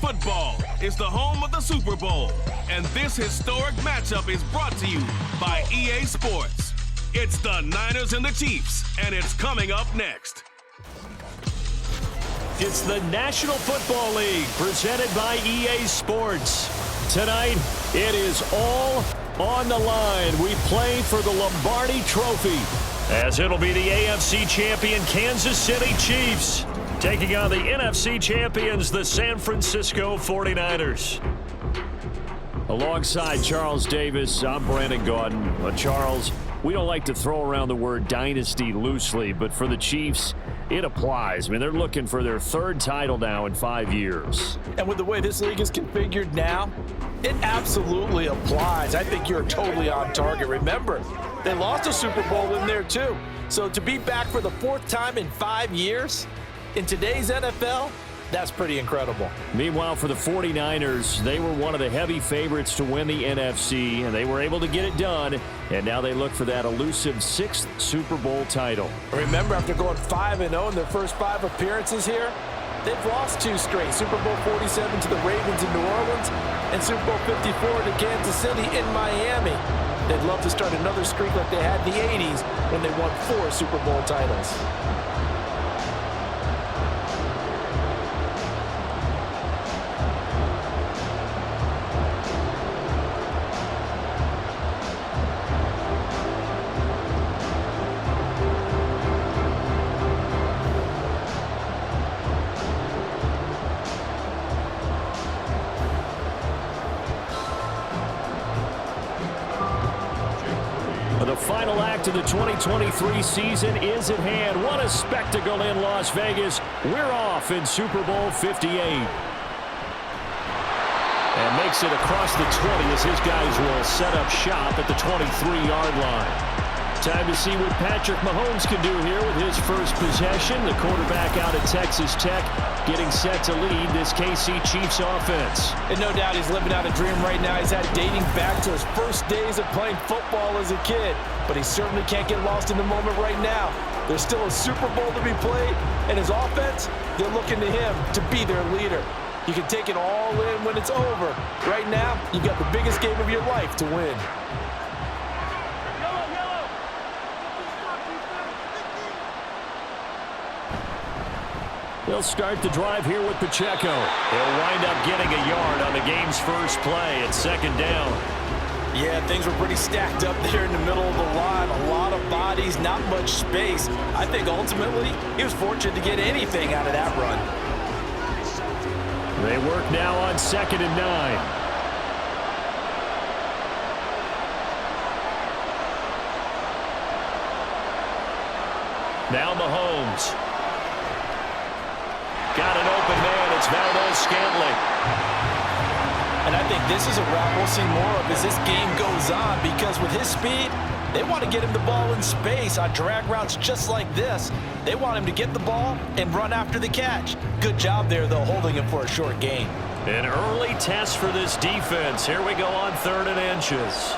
football is the home of the Super Bowl, and this historic matchup is brought to you by EA Sports. It's the Niners and the Chiefs, and it's coming up next. It's the National Football League presented by EA Sports. Tonight, it is all on the line. We play for the Lombardi Trophy, as it'll be the AFC champion Kansas City Chiefs taking on the NFC champions, the San Francisco 49ers. Alongside Charles Davis, I'm Brandon Gaudin. Charles, we don't like to throw around the word dynasty loosely, but for the Chiefs, it applies. I mean, they're looking for their third title now in 5 years. And with the way this league is configured now, it absolutely applies. I think you're totally on target. Remember, they lost a Super Bowl in there too. So to be back for the fourth time in 5 years in today's NFL, that's pretty incredible. Meanwhile, for the 49ers, they were one of the heavy favorites to win the NFC, and they were able to get it done, and now they look for that elusive 6th Super Bowl title. Remember, after going 5-0 in their first 5 appearances here, they've lost 2 straight. Super Bowl 47 to the Ravens in New Orleans and Super Bowl 54 to Kansas City in Miami. They'd love to start another streak like they had in the 80s when they won 4 Super Bowl titles. The final act of the 2023 season is at hand. What a spectacle in Las Vegas. We're off in Super Bowl 58. And makes it across the 20 as his guys will set up shop at the 23-yard line. Time to see what Patrick Mahomes can do here with his first possession. The quarterback out at Texas Tech getting set to lead this KC Chiefs offense. And no doubt he's living out a dream right now. He's had dating back to his first days of playing football as a kid. But he certainly can't get lost in the moment right now. There's still a Super Bowl to be played, and his offense, they're looking to him to be their leader. You can take it all in when it's over. Right now, you've got the biggest game of your life to win. They'll start the drive here with Pacheco. He'll wind up getting a yard on the game's first play at second down. Yeah, things were pretty stacked up there in the middle of the line. A lot of bodies, not much space. I think ultimately he was fortunate to get anything out of that run. They work now on 2nd and 9. Now Mahomes. Got an open man. It's Valdes-Scantling. And I think this is a route we'll see more of as this game goes on, because with his speed, they want to get him the ball in space on drag routes just like this. They want him to get the ball and run after the catch. Good job there, though, holding him for a short gain. An early test for this defense. Here we go on 3rd and inches.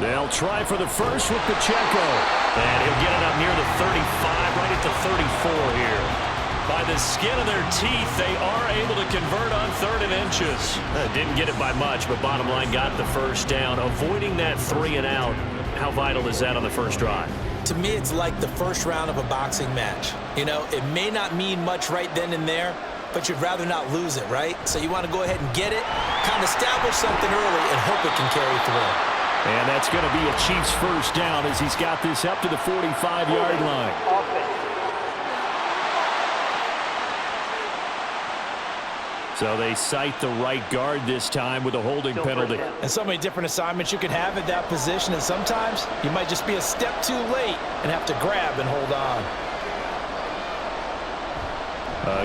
They'll try for the first with Pacheco. And he'll get it up near the 35, right at the 34 here. By the skin of their teeth, they are able to convert on 3rd and inches. Didn't get it by much, but bottom line got the first down. Avoiding that 3 and out, how vital is that on the first drive? To me, it's like the first round of a boxing match. You know, it may not mean much right then and there, but you'd rather not lose it, right? So you want to go ahead and get it, kind of establish something early, and hope it can carry through. And that's going to be a Chiefs first down as he's got this up to the 45-yard line. So they cite the right guard this time with a holding penalty. And so many different assignments you can have at that position, and sometimes you might just be a step too late and have to grab and hold on.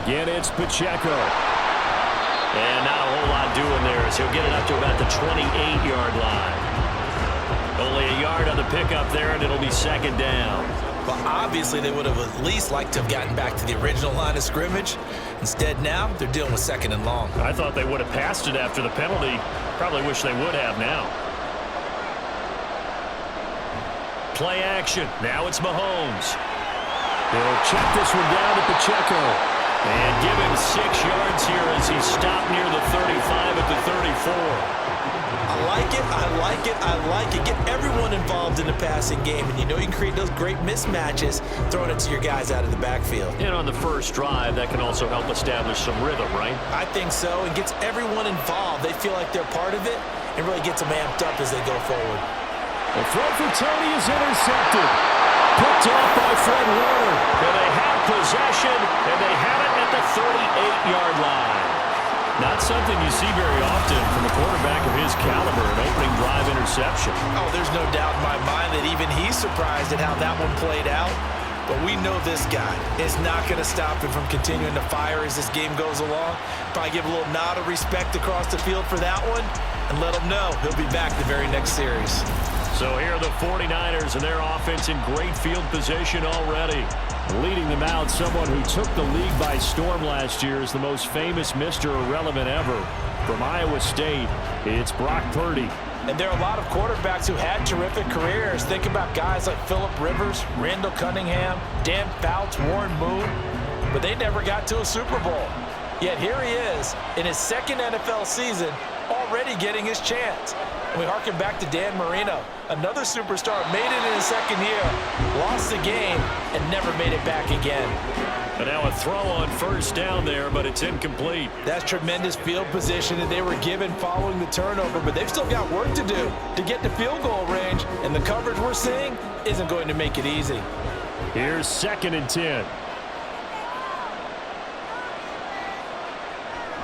Again, it's Pacheco. And not a whole lot doing there as he'll get it up to about the 28-yard line. Only a yard on the pickup there, and it'll be 2nd down. Well, obviously they would have at least liked to have gotten back to the original line of scrimmage. Instead, now they're dealing with 2nd and long. I thought they would have passed it after the penalty. Probably wish they would have now. Play action. Now it's Mahomes. He'll check this one down to Pacheco. And give him 6 yards here as he stopped near the 35 at the 34. I like it, I like it, I like it. Get everyone involved in the passing game, and you know you can create those great mismatches throwing it to your guys out of the backfield. And on the first drive, that can also help establish some rhythm, right? I think so. It gets everyone involved. They feel like they're part of it, and really gets them amped up as they go forward. The throw for Tony is intercepted. Picked off by Fred Warner. And they have possession, and they have it at the 38-yard line. Not something you see very often from a quarterback of his caliber, an opening drive interception. Oh, there's no doubt in my mind that even he's surprised at how that one played out. But we know this guy is not going to stop him from continuing to fire as this game goes along. Probably give a little nod of respect across the field for that one and let him know he'll be back the very next series. So here are the 49ers and their offense in great field position already. Leading them out, someone who took the league by storm last year is the most famous Mr. Irrelevant ever. From Iowa State, it's Brock Purdy. And there are a lot of quarterbacks who had terrific careers. Think about guys like Phillip Rivers, Randall Cunningham, Dan Fouts, Warren Moon. But they never got to a Super Bowl. Yet here he is in his second NFL season, already getting his chance. And we harken back to Dan Marino, another superstar, made it in his second year, lost the game, and never made it back again. But now a throw on first down there, but it's incomplete. That's tremendous field position that they were given following the turnover, but they've still got work to do to get to field goal range, and the coverage we're seeing isn't going to make it easy. Here's 2nd and 10.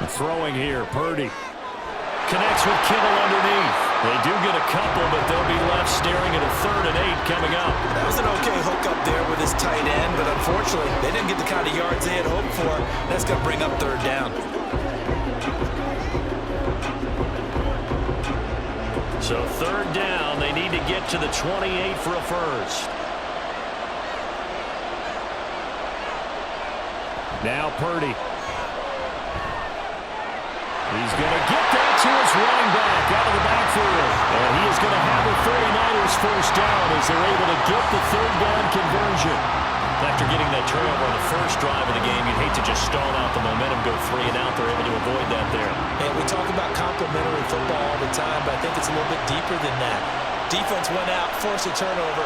Throwing here, Purdy. Connects with Kittle underneath. They do get a couple, but they'll be left staring at a 3rd and 8 coming up. That was an okay hook up there with his tight end, but unfortunately, they didn't get the kind of yards they had hoped for. That's going to bring up 3rd down. So 3rd down, they need to get to the 28 for a first. Now Purdy. He's going to get that to his running back out of the backfield. And he is going to have the 49ers first down as they're able to get the 3rd down conversion. After getting that turnover on the first drive of the game, you'd hate to just stall out the momentum, go 3 and out. They're able to avoid that there. And we talk about complementary football all the time, but I think it's a little bit deeper than that. Defense went out, forced a turnover,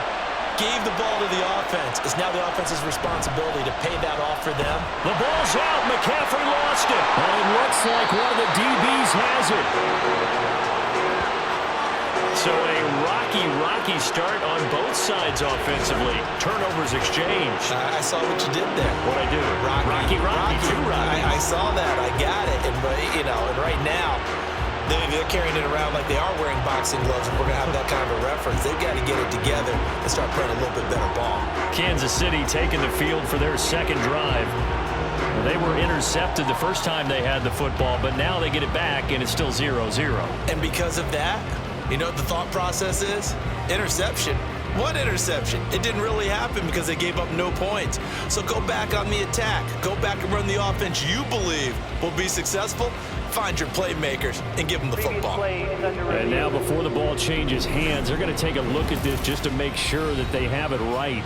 gave the ball to the offense. It's now the offense's responsibility to pay that off for them. The ball's out. McCaffrey lost it. And it looks like one of the DBs has it. So a rocky start on both sides offensively. Turnovers exchanged. I saw what you did there. What'd I do? Rocky. Too rocky. I saw that. I got it. And, and right now, they're carrying it around like they are wearing boxing gloves. If we're going to have that kind of a reference, they've got to get it together and start playing a little bit better ball. Kansas City taking the field for their 2nd drive. They were intercepted the first time they had the football, but now they get it back, and it's still 0-0. And because of that, you know what the thought process is? Interception. What interception? It didn't really happen because they gave up no points. So go back on the attack. Go back and run the offense you believe will be successful. Find your playmakers and give them the football. And now before the ball changes hands, they're going to take a look at this just to make sure that they have it right.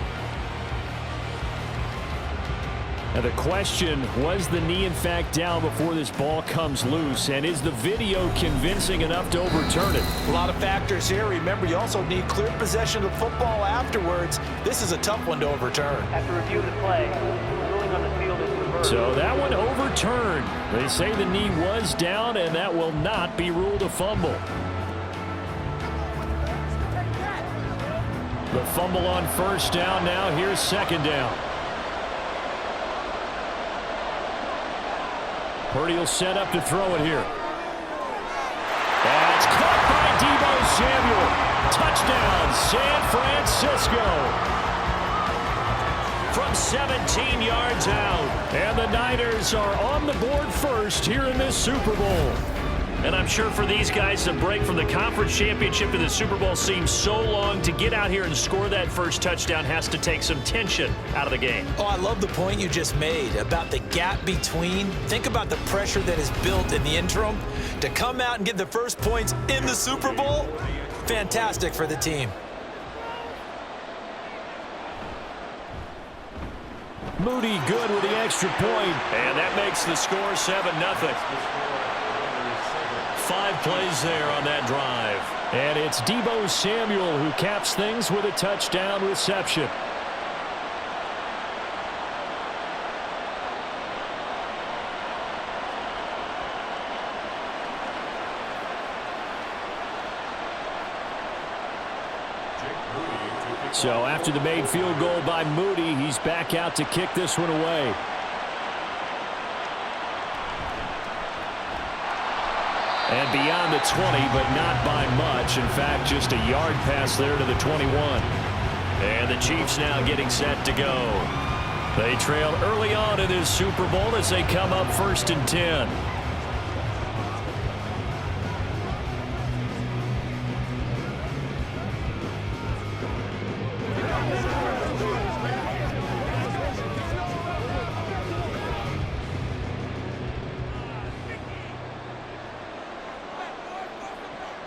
Now the question, was the knee in fact down before this ball comes loose? And is the video convincing enough to overturn it? A lot of factors here. Remember, you also need clear possession of the football afterwards. This is a tough one to overturn. After review of the play, the ruling on the field is reversed. So that one overturned. They say the knee was down, and that will not be ruled a fumble. The fumble on first down. Now here's 2nd down. Purdy will set up to throw it here. That's caught by Deebo Samuel. Touchdown, San Francisco. From 17 yards out. And the Niners are on the board first here in this Super Bowl. And I'm sure for these guys, the break from the conference championship to the Super Bowl seems so long. To get out here and score that first touchdown has to take some tension out of the game. Oh, I love the point you just made about the gap between. Think about the pressure that is built in the interim. To come out and get the first points in the Super Bowl, fantastic for the team. Moody good with the extra point. And that makes the score 7-0. 5 plays there on that drive. And it's Deebo Samuel who caps things with a touchdown reception. So after the made field goal by Moody, he's back out to kick this one away. And beyond the 20, but not by much. In fact, just a yard pass there to the 21. And the Chiefs now getting set to go. They trail early on in this Super Bowl as they come up 1st and 10.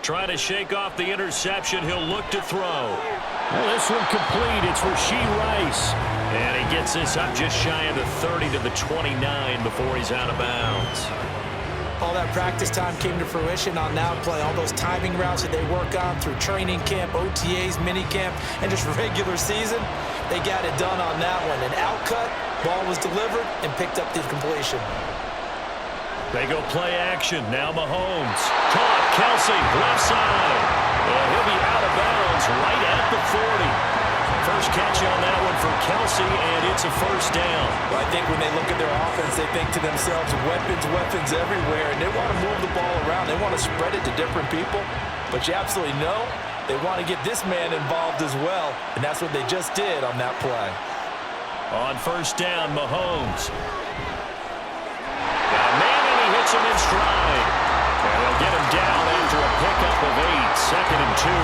Trying to shake off the interception. He'll look to throw. Well, this one complete. It's Rashee Rice. And he gets this up just shy of the 30 to the 29 before he's out of bounds. All that practice time came to fruition on that play. All those timing routes that they work on through training camp, OTAs, minicamp, and just regular season, they got it done on that one. An outcut, ball was delivered, and picked up the completion. They go play action. Now Mahomes. Caught. Kelsey, left side. And he'll be out of bounds right at the 40. First catch on that one for Kelsey, and it's a first down. Well, I think when they look at their offense, they think to themselves, weapons everywhere, and they want to move the ball around. They want to spread it to different people. But you absolutely know they want to get this man involved as well, and that's what they just did on that play. On first down, Mahomes. Got a man, and he hits him in stride. And they'll get him down after a pickup of 8, 2nd and 2.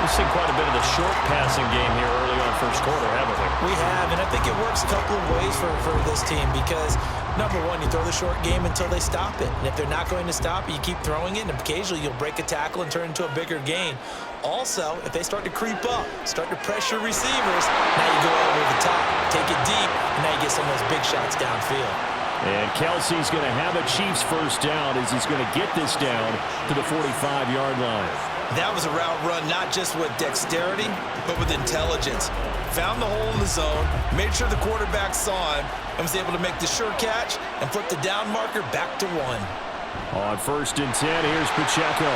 We've seen quite a bit of the short passing game here early on first quarter, haven't we? We have, and I think it works a couple of ways for this team because, number one, you throw the short game until they stop it. And if they're not going to stop it, you keep throwing it, and occasionally you'll break a tackle and turn it into a bigger gain. Also, if they start to creep up, start to pressure receivers, now you go over the top, take it deep, and now you get some of those big shots downfield. And Kelsey's going to have a Chiefs first down as he's going to get this down to the 45-yard line. That was a route run not just with dexterity, but with intelligence. Found the hole in the zone, made sure the quarterback saw him, and was able to make the sure catch and flip the down marker back to 1. On 1st and 10, here's Pacheco.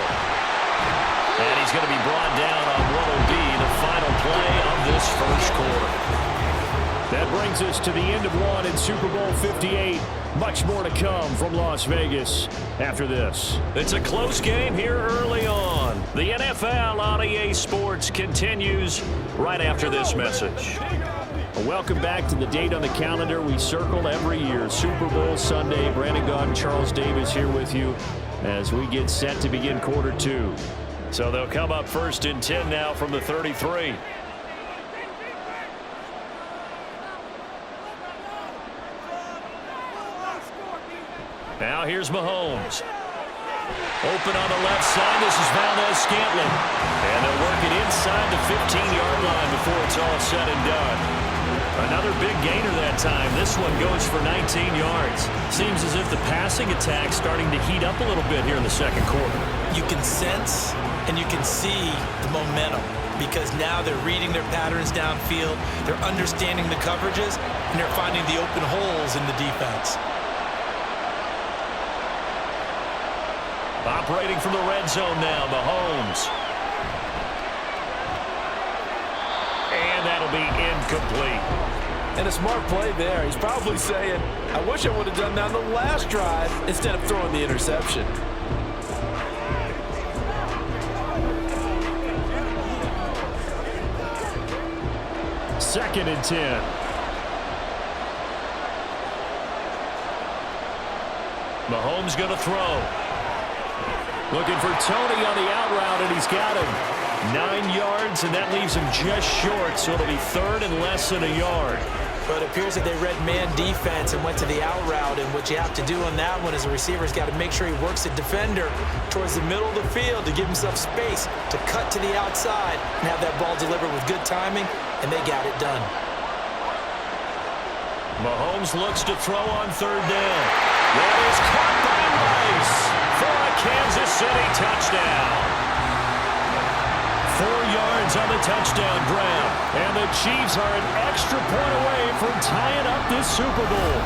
And he's going to be brought down on what will be the final play of this first quarter. That brings us to the end of one in Super Bowl 58. Much more to come from Las Vegas after this. It's a close game here early on. The NFL on EA Sports continues right after this message. Welcome back to the date on the calendar we circle every year. Super Bowl Sunday. Brandon Gaudin, Charles Davis here with you as we get set to begin quarter 2. So they'll come up 1st and 10 now from the 33. Now here's Mahomes. Open on the left side. This is Valdez-Scantling. And they'll work it inside the 15-yard line before it's all said and done. Another big gainer that time. This one goes for 19 yards. Seems as if the passing attack's starting to heat up a little bit here in the second quarter. You can sense and you can see the momentum because now they're reading their patterns downfield. They're understanding the coverages, and they're finding the open holes in the defense. Operating from the red zone now, Mahomes. And that'll be incomplete. And a smart play there. He's probably saying, I wish I would have done that on the last drive instead of throwing the interception. Second and 10. Mahomes going to throw. Looking for Tony on the out route, and he's got him. 9 yards, and that leaves him just short, so it'll be 3rd and less than a yard. But it appears that they read man defense and went to the out route, and what you have to do on that one is the receiver's got to make sure he works the defender towards the middle of the field to give himself space to cut to the outside and have that ball delivered with good timing, and they got it done. Mahomes looks to throw on third down. That is caught by Rice for a Kansas City touchdown. 4 yards on the touchdown grab. And the Chiefs are an extra point away from tying up this Super Bowl.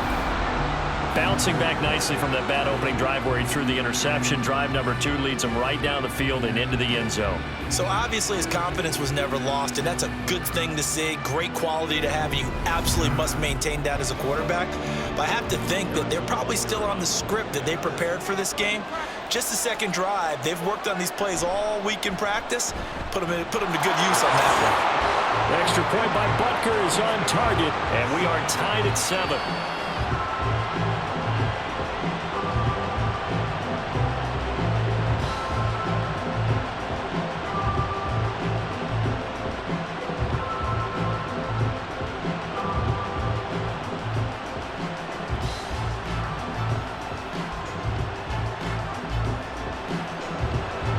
Bouncing back nicely from that bad opening drive where he threw the interception. Drive number 2 leads him right down the field and into the end zone. So obviously his confidence was never lost, and that's a good thing to see. Great quality to have, and you absolutely must maintain that as a quarterback. But I have to think that they're probably still on the script that they prepared for this game. Just the second drive, they've worked on these plays all week in practice. Put them to good use on that one. Extra point by Butker is on target, and we are tied at 7.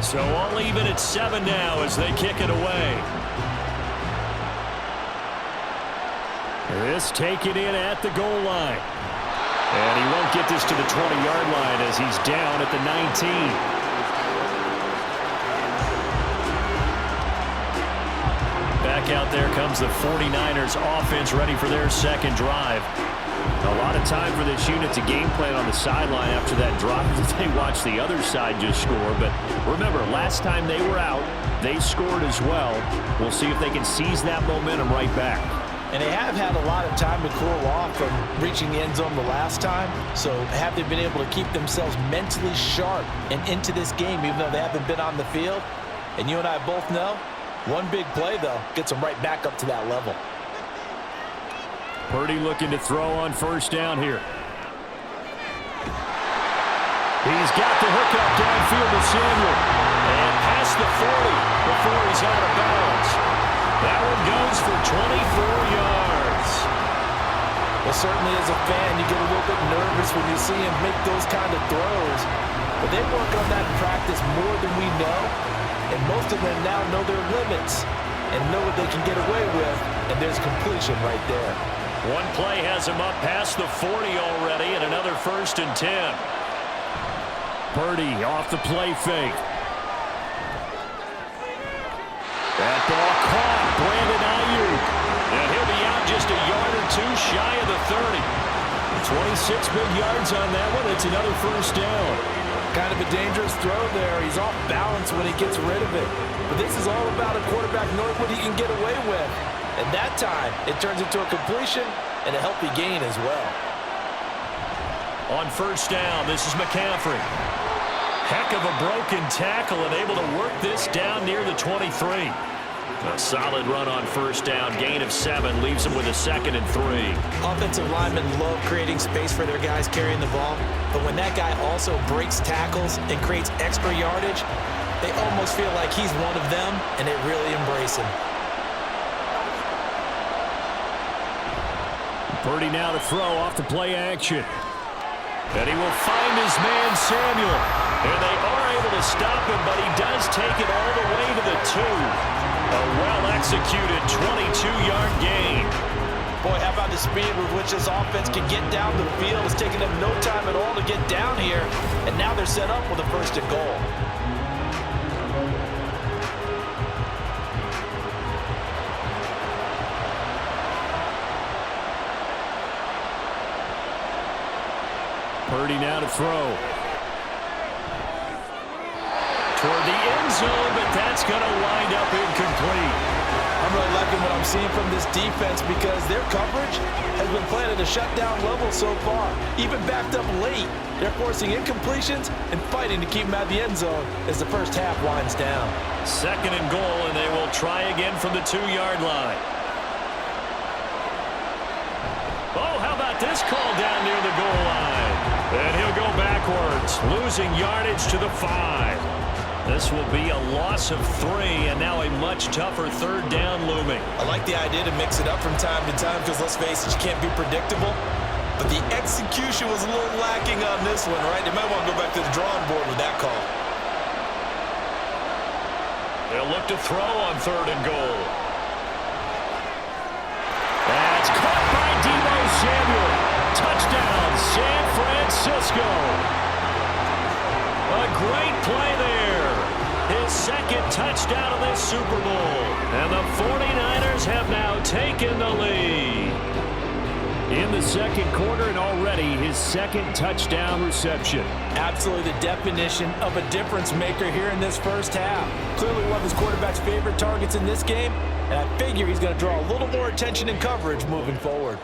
So all even at 7 now as they kick it away. This taken in at the goal line. And he won't get this to the 20-yard line as he's down at the 19. Back out there comes the 49ers offense ready for their second drive. A lot of time for this unit to game plan on the sideline after that drive that they watched the other side just score. But remember, last time they were out, they scored as well. We'll see if they can seize that momentum right back. And they have had a lot of time to cool off from reaching the end zone the last time. So have they been able to keep themselves mentally sharp and into this game even though they haven't been on the field? And you and I both know, one big play, though, gets them right back up to that level. Purdy looking to throw on first down here. He's got the hook up downfield to Samuel. And past the 40 before he's out of bounds. That one goes for 24 yards. Well, certainly as a fan, you get a little bit nervous when you see him make those kind of throws. But they work on that in practice more than we know. And most of them now know their limits and know what they can get away with. And there's completion right there. One play has him up past the 40 already, and another 1st and 10. Purdy off the play fake. That ball caught. Brandon Ayuk. And he'll be out just a yard or 2 shy of the 30. 26 big yards on that one. It's another 1st down. Kind of a dangerous throw there. He's off balance when he gets rid of it. But this is all about a quarterback knowing what he can get away with. And that time, it turns into a completion and a healthy gain as well. On first down, this is McCaffrey. Heck of a broken tackle and able to work this down near the 23. A solid run on first down. Gain of 7 leaves him with a 2nd and 3. Offensive linemen love creating space for their guys carrying the ball. But when that guy also breaks tackles and creates extra yardage, they almost feel like he's one of them, and they really embrace him. Purdy now to throw off the play action. And he will find his man Samuel. And they are able to stop him, but he does take it all the way to the 2. A well-executed 22-yard gain. Boy, how about the speed with which this offense can get down the field? It's taken them no time at all to get down here. And now they're set up with a 1st and goal. Purdy now to throw. Toward the end zone, but that's going to wind up incomplete. I'm really liking what I'm seeing from this defense because their coverage has been playing at a shutdown level so far. Even backed up late, they're forcing incompletions and fighting to keep them out of the end zone as the first half winds down. 2nd and goal, and they will try again from the 2-yard line. Oh, how about this call down near the goal line? And he'll go backwards, losing yardage to the 5. This will be a loss of 3, and now a much tougher 3rd down looming. I like the idea to mix it up from time to time because, let's face it, you can't be predictable. But the execution was a little lacking on this one, right? They might want to go back to the drawing board with that call. They'll look to throw on 3rd and goal. That's caught by Deebo Samuel. San Francisco. A great play there. His second touchdown of this Super Bowl. And the 49ers have now taken the lead. In the second quarter, and already his second touchdown reception. Absolutely the definition of a difference maker here in this first half. Clearly one of his quarterback's favorite targets in this game, and I figure he's going to draw a little more attention and coverage moving forward.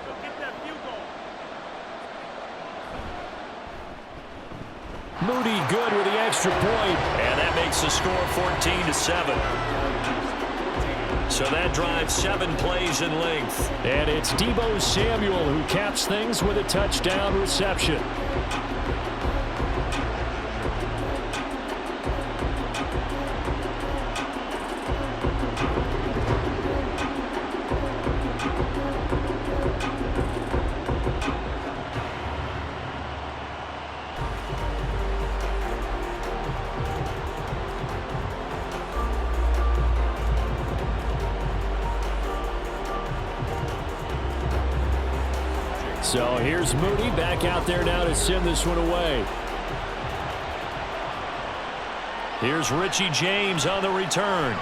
Moody good with the extra point, and that makes the score 14-7. So that drives 7 plays in length. And it's Deebo Samuel who caps things with a touchdown reception. So here's Moody back out there now to send this one away. Here's Richie James on the return.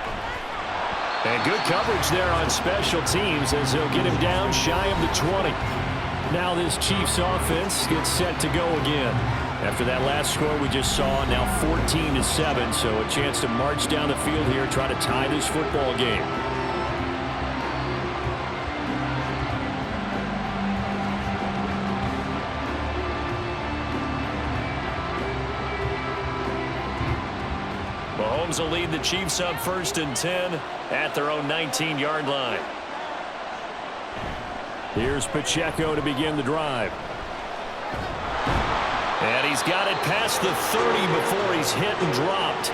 And good coverage there on special teams as they'll get him down shy of the 20. Now this Chiefs offense gets set to go again. After that last score we just saw, now 14-7, so a chance to march down the field here, try to tie this football game. Mahomes will lead the Chiefs up 1st and 10 at their own 19-yard line. Here's Pacheco to begin the drive. And he's got it past the 30 before he's hit and dropped.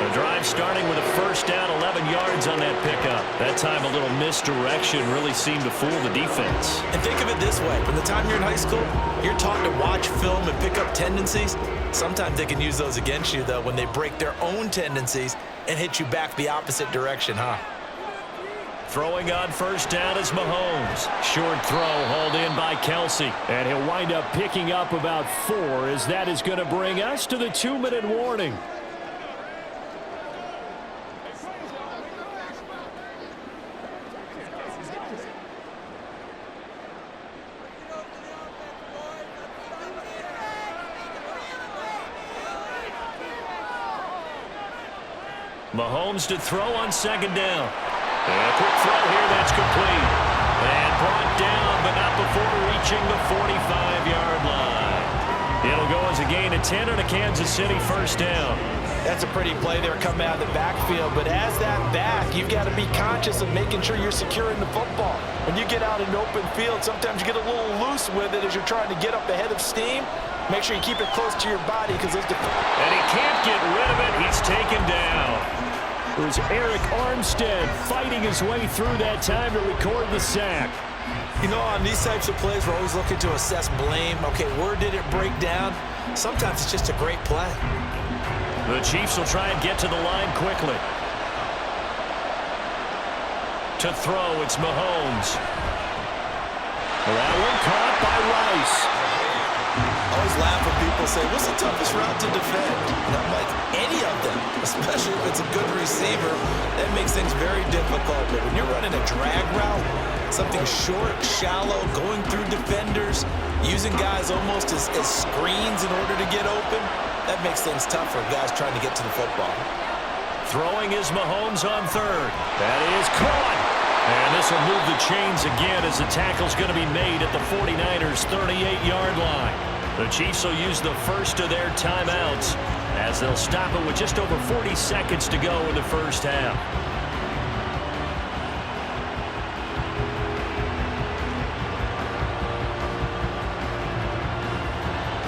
The drive starting with a first down, 11 yards on that pickup. That time a little misdirection really seemed to fool the defense. And think of it this way. From the time you're in high school, you're taught to watch film and pick up tendencies. Sometimes they can use those against you, though, when they break their own tendencies and hit you back the opposite direction, huh? Throwing on first down is Mahomes. Short throw hauled in by Kelsey. And he'll wind up picking up about 4 as that is going to bring us to the 2-minute warning. Mahomes to throw on second down. And a quick throw here, that's complete. And brought down, but not before reaching the 45-yard line. It'll go as a gain of 10 on a Kansas City first down. That's a pretty play there coming out of the backfield, but as that back, you've got to be conscious of making sure you're securing the football. When you get out in open field, sometimes you get a little loose with it as you're trying to get up ahead of steam. Make sure you keep it close to your body because those and he can't get rid of it. He's taken down. It was Eric Armstead fighting his way through that time to record the sack. You know, on these types of plays, we're always looking to assess blame. Okay, where did it break down? Sometimes it's just a great play. The Chiefs will try and get to the line quickly. To throw, it's Mahomes. That one caught by Rice. I always laugh when people say, what's the toughest route to defend? And I'm like, any of them, especially if it's a good receiver. That makes things very difficult. But when you're running a drag route, something short, shallow, going through defenders, using guys almost as screens in order to get open, that makes things tough for guys trying to get to the football. Throwing is Mahomes on third. That is caught. And this will move the chains again as the tackle's going to be made at the 49ers' 38-yard line. The Chiefs will use the first of their timeouts as they'll stop it with just over 40 seconds to go in the first half.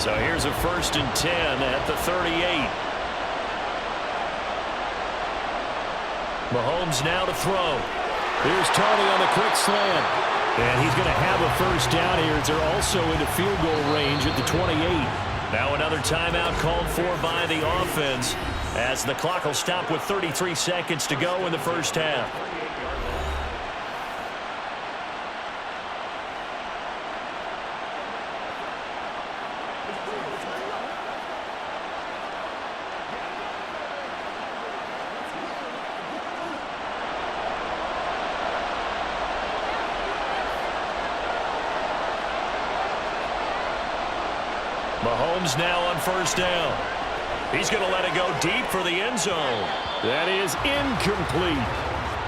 So here's a 1st and 10 at the 38. Mahomes now to throw. Here's Tony on the quick slant. And he's going to have a first down here as they're also into field goal range at the 28. Now another timeout called for by the offense as the clock will stop with 33 seconds to go in the first half. Mahomes now on first down. He's going to let it go deep for the end zone. That is incomplete.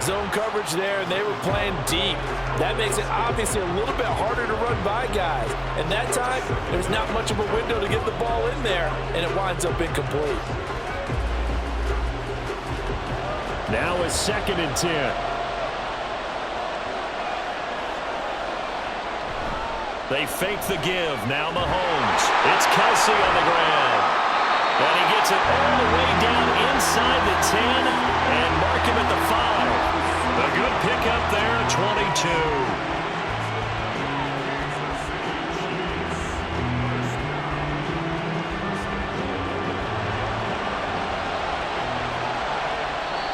Zone coverage there, and they were playing deep. That makes it obviously a little bit harder to run by guys. And that time, there's not much of a window to get the ball in there, and it winds up incomplete. Now a 2nd and 10. They fake the give. Now Mahomes. It's Kelsey on the ground. And he gets it all the way down inside the 10 and mark him at the 5. A good pickup there, 22.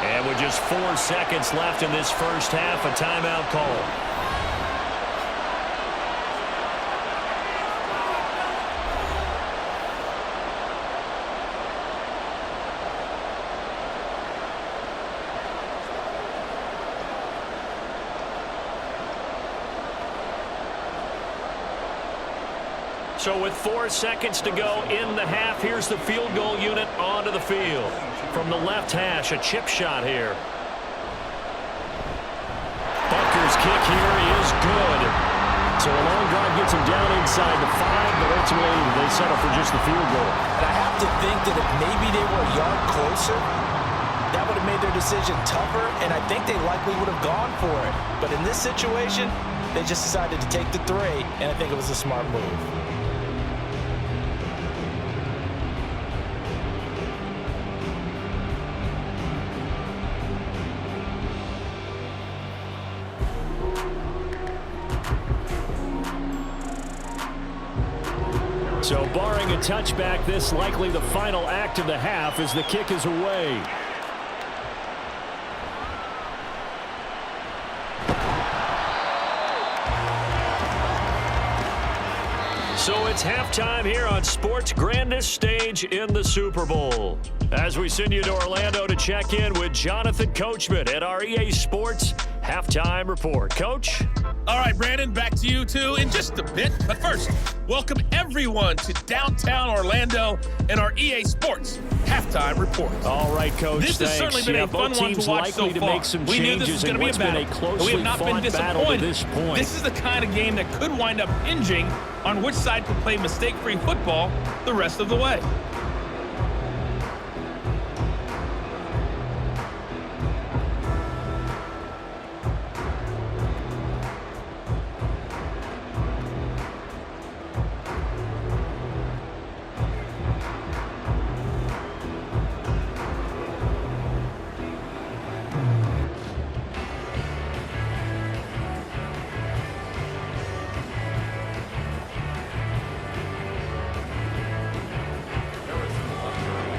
And with just 4 seconds left in this first half, a timeout call. So with 4 seconds to go in the half, here's the field goal unit onto the field. From the left hash, a chip shot here. Butker's kick here is good. So a long drive gets him down inside the 5, but ultimately they settle for just the field goal. And I have to think that if maybe they were a yard closer, that would have made their decision tougher, and I think they likely would have gone for it. But in this situation, they just decided to take the 3, and I think it was a smart move. So barring a touchback, this likely the final act of the half as the kick is away. So it's halftime here on sports' grandest stage in the Super Bowl. As we send you to Orlando to check in with Jonathan Coachman at our EA Sports Halftime Report. Coach? All right, Brandon, back to you, too, in just a bit. But first, welcome everyone to downtown Orlando and our EA Sports Halftime Report. All right, Coach, this has certainly been a fun one to watch so far. We knew this was going to be a battle, but we have not been disappointed. This is the kind of game that could wind up hinging on which side can play mistake-free football the rest of the way.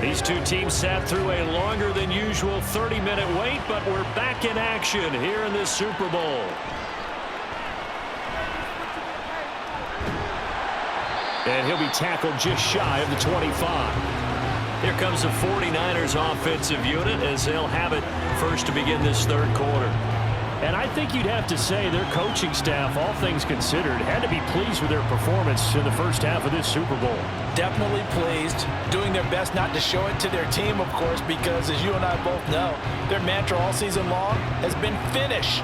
These two teams sat through a longer than usual 30-minute wait, but we're back in action here in this Super Bowl. And he'll be tackled just shy of the 25. Here comes the 49ers offensive unit as they'll have it first to begin this third quarter. And I think you'd have to say their coaching staff, all things considered, had to be pleased with their performance in the first half of this Super Bowl. Definitely pleased, doing their best not to show it to their team, of course, because as you and I both know, their mantra all season long has been finish.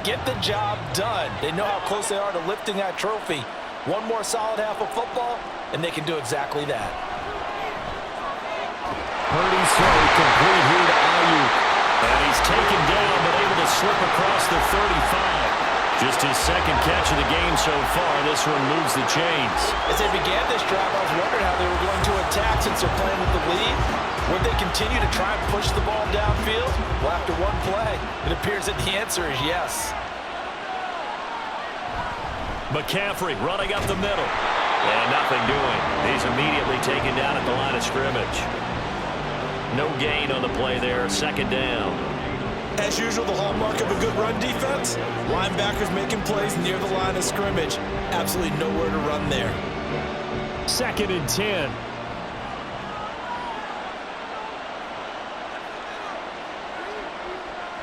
Get the job done. They know how close they are to lifting that trophy. One more solid half of football, and they can do exactly that. Purdy's throw complete here to Ayuk. And he's taken down, but able to slip across the 35. Just his second catch of the game so far. This one moves the chains. As they began this drive, I was wondering how they were going to attack since they're playing with the lead. Would they continue to try and push the ball downfield? Well, after one play, it appears that the answer is yes. McCaffrey running up the middle. And nothing doing. He's immediately taken down at the line of scrimmage. No gain on the play there, second down. As usual, the hallmark of a good run defense, linebackers making plays near the line of scrimmage. Absolutely nowhere to run there. 2nd and 10.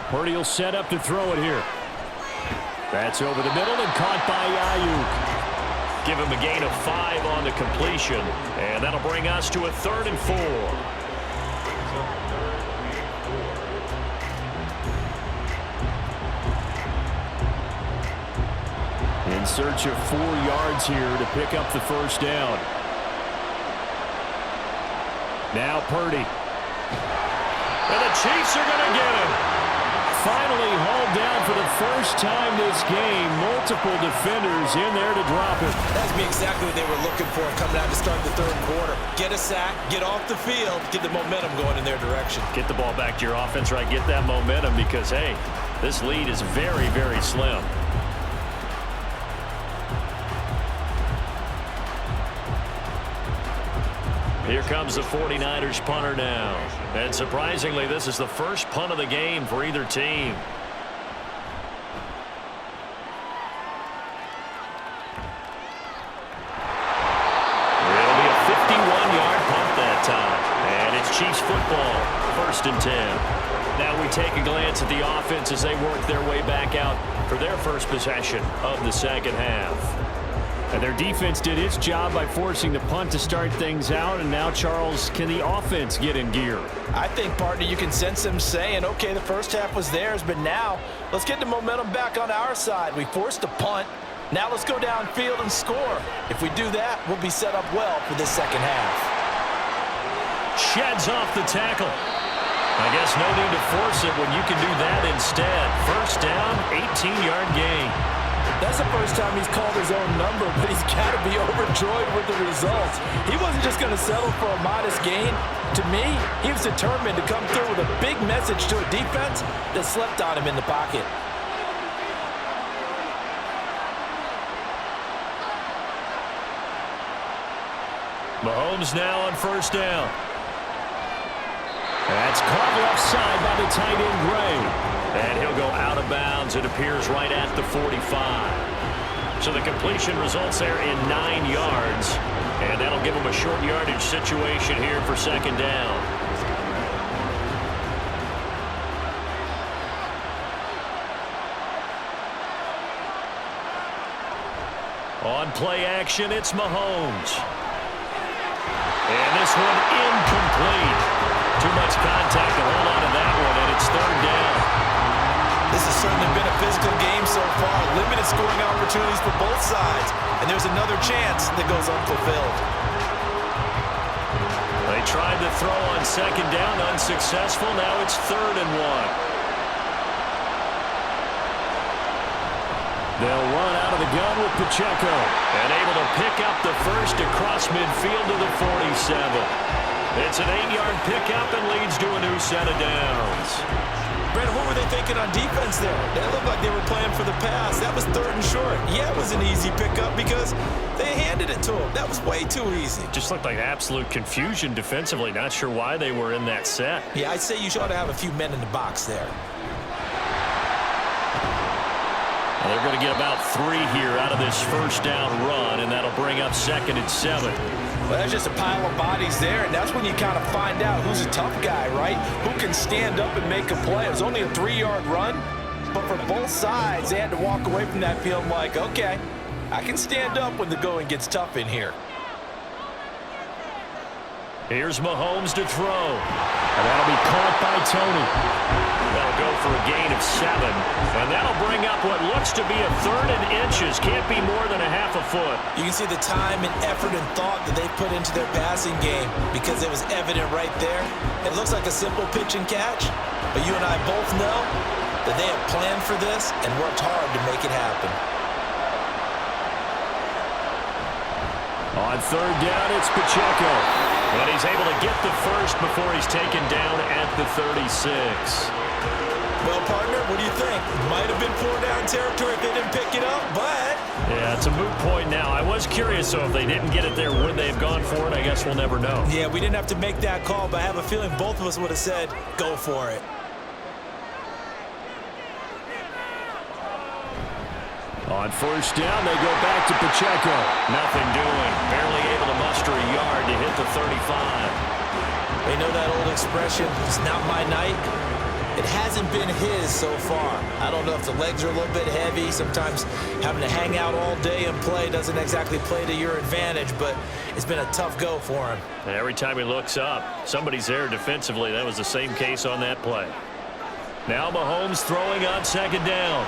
Purdy will set up to throw it here. That's over the middle and caught by Ayuk. Give him a gain of 5 on the completion. And that'll bring us to a 3rd and 4. In search of 4 yards here to pick up the first down. Now Purdy. And the Chiefs are going to get him. Finally hauled down for the first time this game. Multiple defenders in there to drop it. That's exactly what they were looking for coming out to start the 3rd quarter. Get a sack, get off the field, get the momentum going in their direction. Get the ball back to your offense, right? Get that momentum because, hey, this lead is very, very slim. Here comes the 49ers punter now. And surprisingly, this is the first punt of the game for either team. It'll be a 51-yard punt that time. And it's Chiefs football, 1st and 10. Now we take a glance at the offense as they work their way back out for their first possession of the second half. And their defense did its job by forcing the punt to start things out. And now, Charles, can the offense get in gear? I think, partner, you can sense them saying, okay, the first half was theirs, but now let's get the momentum back on our side. We forced a punt. Now let's go downfield and score. If we do that, we'll be set up well for this second half. Sheds off the tackle. I guess no need to force it when you can do that instead. First down, 18-yard gain. That's the first time he's called his own number, but he's got to be overjoyed with the results. He wasn't just going to settle for a modest gain. To me, he was determined to come through with a big message to a defense that slept on him in the pocket. Mahomes now on first down. That's caught left side by the tight end, Gray. And he'll go out of bounds, it appears, right at the 45. So the completion results there in 9 yards. And that'll give him a short yardage situation here for second down. On play action, it's Mahomes. And this one incomplete. Too much contact to hold on to that one, and it's 3rd down. This has certainly been a physical game so far. Limited scoring opportunities for both sides. And there's another chance that goes unfulfilled. They tried to throw on second down, unsuccessful. Now it's 3rd and 1. They'll run out of the gun with Pacheco. And able to pick up the first across midfield to the 47. It's an 8-yard pickup and leads to a new set of downs. Brandon, what were they thinking on defense there? They looked like they were playing for the pass. That was 3rd and short. Yeah, it was an easy pickup because they handed it to him. That was way too easy. Just looked like absolute confusion defensively. Not sure why they were in that set. Yeah, I'd say you ought to have a few men in the box there. Well, they're going to get about 3 here out of this first down run, and that'll bring up 2nd and 7. Well, that's just a pile of bodies there, and that's when you kind of find out who's a tough guy, right? Who can stand up and make a play. It was only a 3-yard run, but for both sides, they had to walk away from that field like, okay, I can stand up when the going gets tough in here. Here's Mahomes to throw. And that'll be caught by Tony. That'll go for a gain of 7. And that'll bring up what looks to be a 3rd and inches. Can't be more than a half a foot. You can see the time and effort and thought that they put into their passing game because it was evident right there. It looks like a simple pitch and catch, but you and I both know that they have planned for this and worked hard to make it happen. On 3rd down, it's Pacheco. And he's able to get the first before he's taken down at the 36. Well, partner, what do you think? Might have been 4-down territory if they didn't pick it up, but... Yeah, it's a moot point now. I was curious, so if they didn't get it there, would they have gone for it? I guess we'll never know. Yeah, we didn't have to make that call, but I have a feeling both of us would have said, go for it. On first down, they go back to Pacheco. Nothing doing. Barely able to muster a yard to hit the 35. They know that old expression, it's not my night. It hasn't been his so far. I don't know if the legs are a little bit heavy. Sometimes having to hang out all day and play doesn't exactly play to your advantage, but it's been a tough go for him. And every time he looks up, somebody's there defensively. That was the same case on that play. Now Mahomes throwing on second down.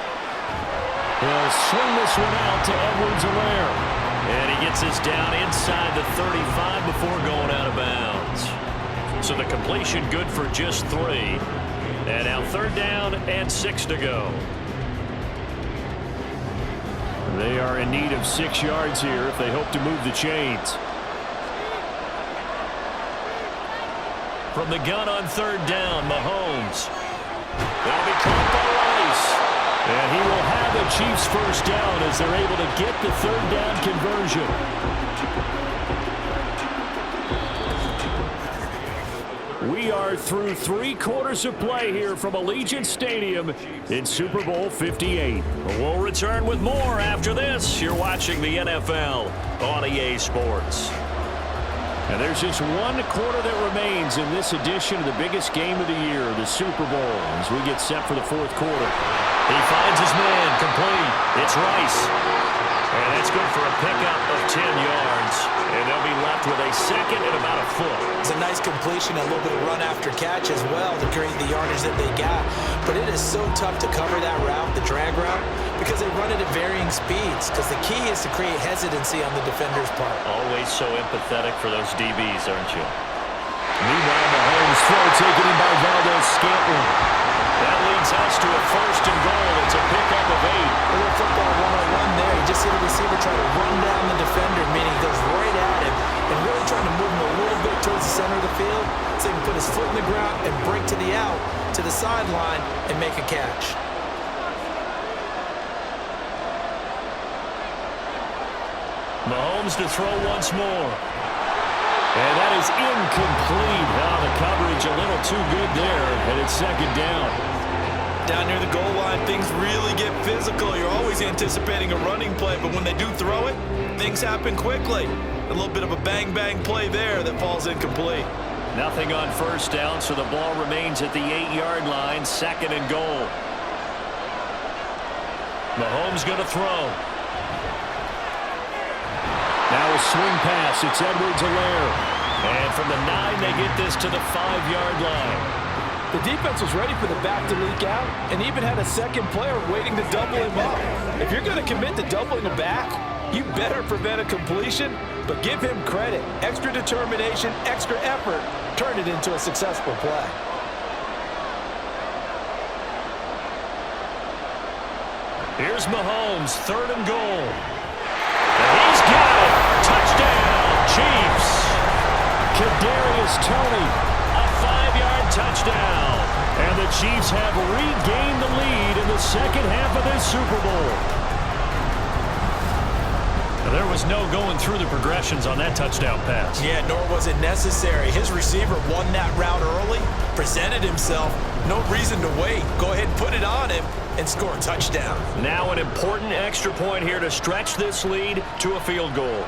He'll swing this one out to Edwards-Helaire. And he gets this down inside the 35 before going out of bounds. So the completion good for just 3. And now third down and 6 to go. They are in need of 6 yards here if they hope to move the chains. From the gun on third down, Mahomes. That'll be caught by Rice. And he will have the Chiefs first down as they're able to get the third down conversion. We are through 3 quarters of play here from Allegiant Stadium in Super Bowl 58. We'll return with more after this. You're watching the NFL on EA Sports. And there's just 1 quarter that remains in this edition of the biggest game of the year, the Super Bowl, as we get set for the 4th quarter. He finds his man, complete. It's Rice. And that's good for a pickup of 10 yards. And they'll be left with a second and about a foot. It's a nice completion, a little bit of run after catch as well to create the yardage that they got. But it is so tough to cover that route, the drag route, because they run it at varying speeds. Because the key is to create hesitancy on the defender's part. Always so empathetic for those DBs, aren't you? Meanwhile, Mahomes throw taken in by Valdez-Scantling. That leads us to a first and goal. It's a pickup of 8. A little football 1-on-1 there. You just see the receiver try to run down the defender, meaning he goes right at him and really trying to move him a little bit towards the center of the field so he can put his foot in the ground and break to the out, to the sideline, and make a catch. Mahomes to throw once more. And that is incomplete. Now the coverage a little too good there, and it's second down. Down near the goal line, things really get physical. You're always anticipating a running play, but when they do throw it, things happen quickly. A little bit of a bang-bang play there that falls incomplete. Nothing on first down, so the ball remains at the 8-yard line, second and goal. Mahomes going to throw. Now a swing pass. It's Edwards-Helaire. And from the 9, they get this to the 5-yard line. The defense was ready for the back to leak out and even had a second player waiting to double him up. If you're going to commit to doubling a back, you better prevent a completion, but give him credit. Extra determination, extra effort, turn it into a successful play. Here's Mahomes, third and goal. And he's got it. Touchdown, Chiefs. Kadarius Toney, a 5-yard touchdown. And the Chiefs have regained the lead in the second half of this Super Bowl. There was no going through the progressions on that touchdown pass. Yeah, nor was it necessary. His receiver won that route early, presented himself. No reason to wait. Go ahead and put it on him and score a touchdown. Now an important extra point here to stretch this lead to a field goal.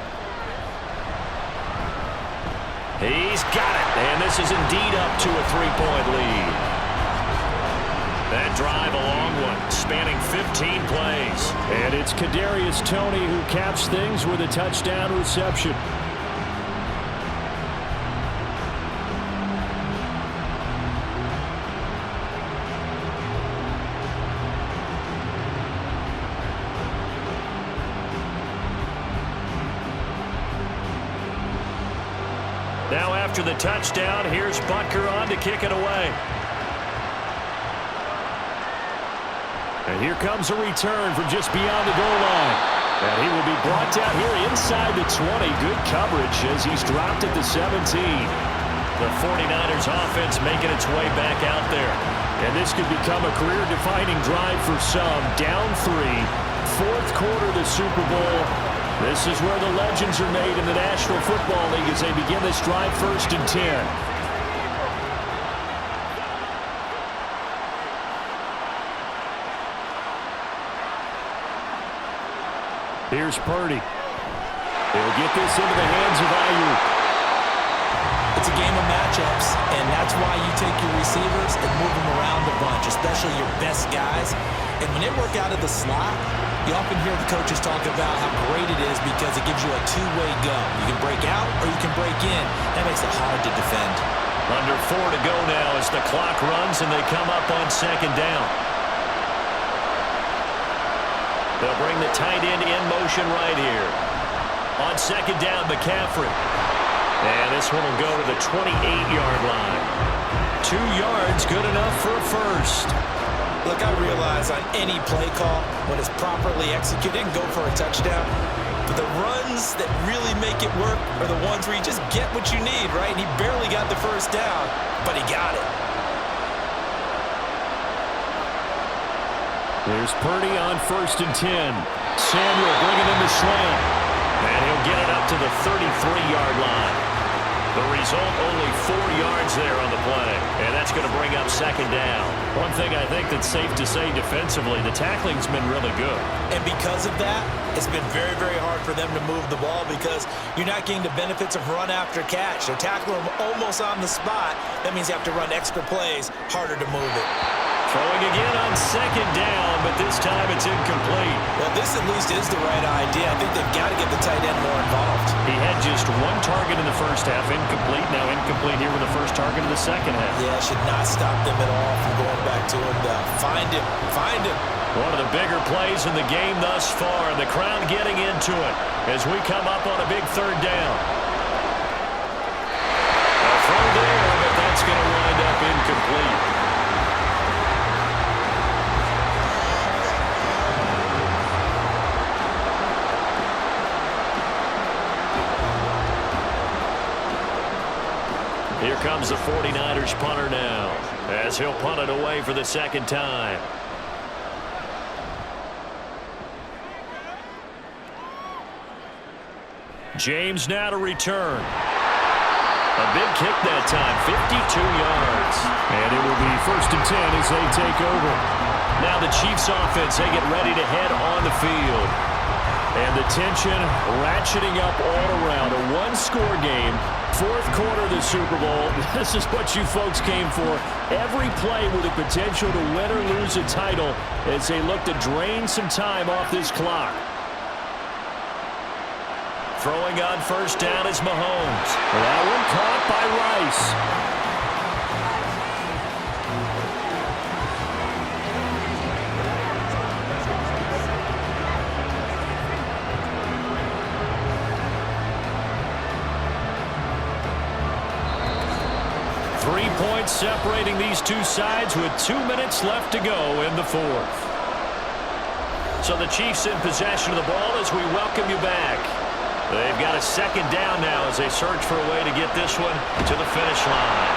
He's got it, and this is indeed up to a 3-point lead. That drive a long one, spanning 15 plays. And it's Kadarius Toney who caps things with a touchdown reception. Now after the touchdown, here's Butker on to kick it away. And here comes a return from just beyond the goal line. And he will be brought down here inside the 20. Good coverage as he's dropped at the 17. The 49ers offense making its way back out there. And this could become a career-defining drive for some. Down 3, 4th quarter of the Super Bowl. This is where the legends are made in the National Football League as they begin this drive 1st and 10. Here's Purdy. He'll get this into the hands of Ayuk. It's a game of matchups, and that's why you take your receivers and move them around a bunch, especially your best guys. And when they work out of the slot, you often hear the coaches talk about how great it is because it gives you a two-way go. You can break out or you can break in. That makes it hard to defend. Under 4 to go now as the clock runs and they come up on second down. They'll bring the tight end in motion right here. On second down, McCaffrey. And this one will go to the 28-yard line. 2 yards, good enough for a first. Look, I realize on any play call, when it's properly executed, it can go for a touchdown. But the runs that really make it work are the ones where you just get what you need, right? And he barely got the first down, but he got it. There's Purdy on 1st and 10. Samuel bringing in the slant. And he'll get it up to the 33-yard line. The result, only 4 yards there on the play. And that's going to bring up second down. One thing I think that's safe to say defensively, the tackling's been really good. And because of that, it's been very, very hard for them to move the ball because you're not getting the benefits of run after catch. They're tackling them almost on the spot. That means you have to run extra plays, harder to move it. Throwing again on second down, but this time it's incomplete. Well, this at least is the right idea. I think they've got to get the tight end more involved. He had just 1 target in the first half, incomplete. Now incomplete here with the first target in the second half. Yeah, should not stop them at all from going back to him. Find him. Find him. One of the bigger plays in the game thus far. The crowd getting into it as we come up on a big third down. A throw there, but that's going to wind up incomplete. Here comes the 49ers punter now, as he'll punt it away for the second time. James now to return. A big kick that time, 52 yards. And it will be 1st and 10 as they take over. Now the Chiefs offense, they get ready to head on the field. And the tension ratcheting up all around. A one-score game. 4th quarter of the Super Bowl. This is what you folks came for. Every play with the potential to win or lose a title as they look to drain some time off this clock. Throwing on 1st down is Mahomes. That one caught by Rice. 3 points separating these two sides with 2 minutes left to go in the 4th. So the Chiefs in possession of the ball as we welcome you back. They've got a second down now as they search for a way to get this one to the finish line.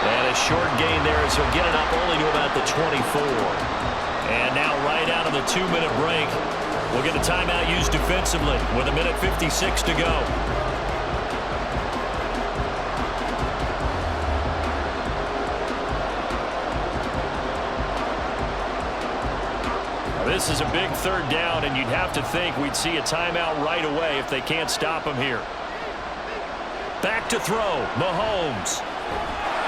And a short gain there as he'll get it up only to about the 24. And now right out of the 2-minute break, we'll get a timeout used defensively with 1:56 to go. This is a big 3rd down, and you'd have to think we'd see a timeout right away if they can't stop him here. Back to throw, Mahomes.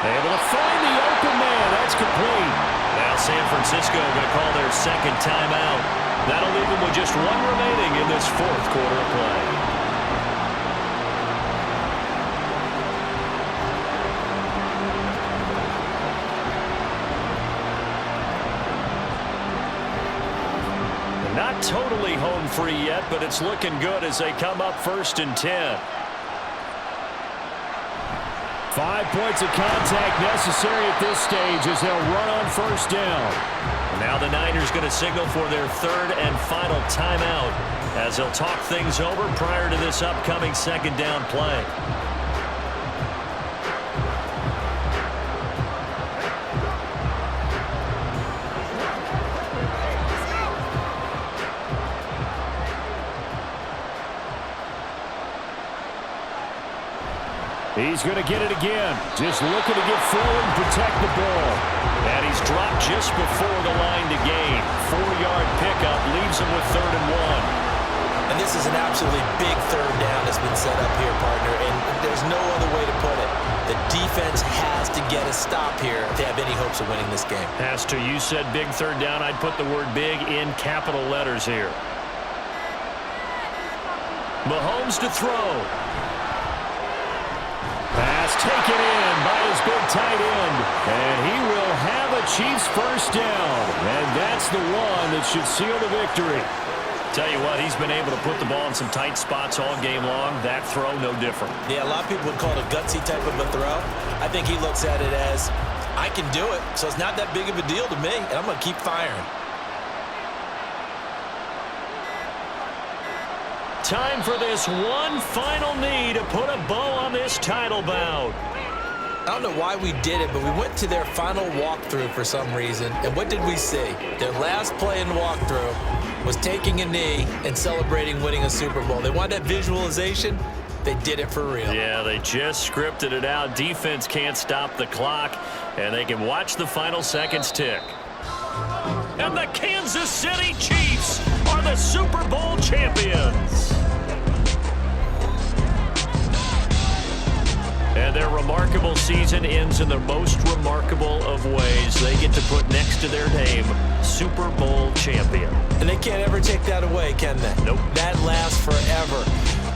Able to find the open man. That's complete. Now San Francisco going to call their second timeout. That'll leave them with just 1 remaining in this 4th quarter of play. Not totally home free yet, but it's looking good as they come up 1st and 10. 5 points of contact necessary at this stage as they'll run on 1st down. Now the Niners going to signal for their 3rd and final timeout as they'll talk things over prior to this upcoming 2nd down play. He's going to get it again. Just looking to get forward and protect the ball. And he's dropped just before the line to gain. 4-yard pickup leaves him with 3rd and 1. And this is an absolutely big 3rd down that's been set up here, partner. And there's no other way to put it. The defense has to get a stop here if they have any hopes of winning this game. Pastor, you said big third down. I'd put the word big in capital letters here. Mahomes to throw. Pass taken in by his big tight end. And he will have a Chiefs first down. And that's the one that should seal the victory. Tell you what, he's been able to put the ball in some tight spots all game long. That throw, no different. Yeah, a lot of people would call it a gutsy type of a throw. I think he looks at it as, I can do it, so it's not that big of a deal to me, and I'm going to keep firing. Time for this one final knee to put a bow on this title bout. I don't know why we did it, but we went to their final walkthrough for some reason, and what did we see? Their last play in walkthrough was taking a knee and celebrating winning a Super Bowl. They wanted that visualization. They did it for real. Yeah, they just scripted it out. Defense can't stop the clock, and they can watch the final seconds tick. And the Kansas City Chiefs are the Super Bowl champions. And their remarkable season ends in the most remarkable of ways. They get to put next to their name, Super Bowl champion. And they can't ever take that away, can they? Nope. That lasts forever.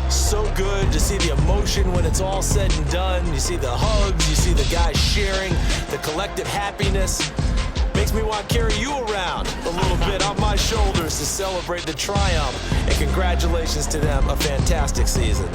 So good to see the emotion when it's all said and done. You see the hugs, you see the guys sharing, the collective happiness. Makes me want to carry you around a little bit on my shoulders to celebrate the triumph. And congratulations to them, a fantastic season.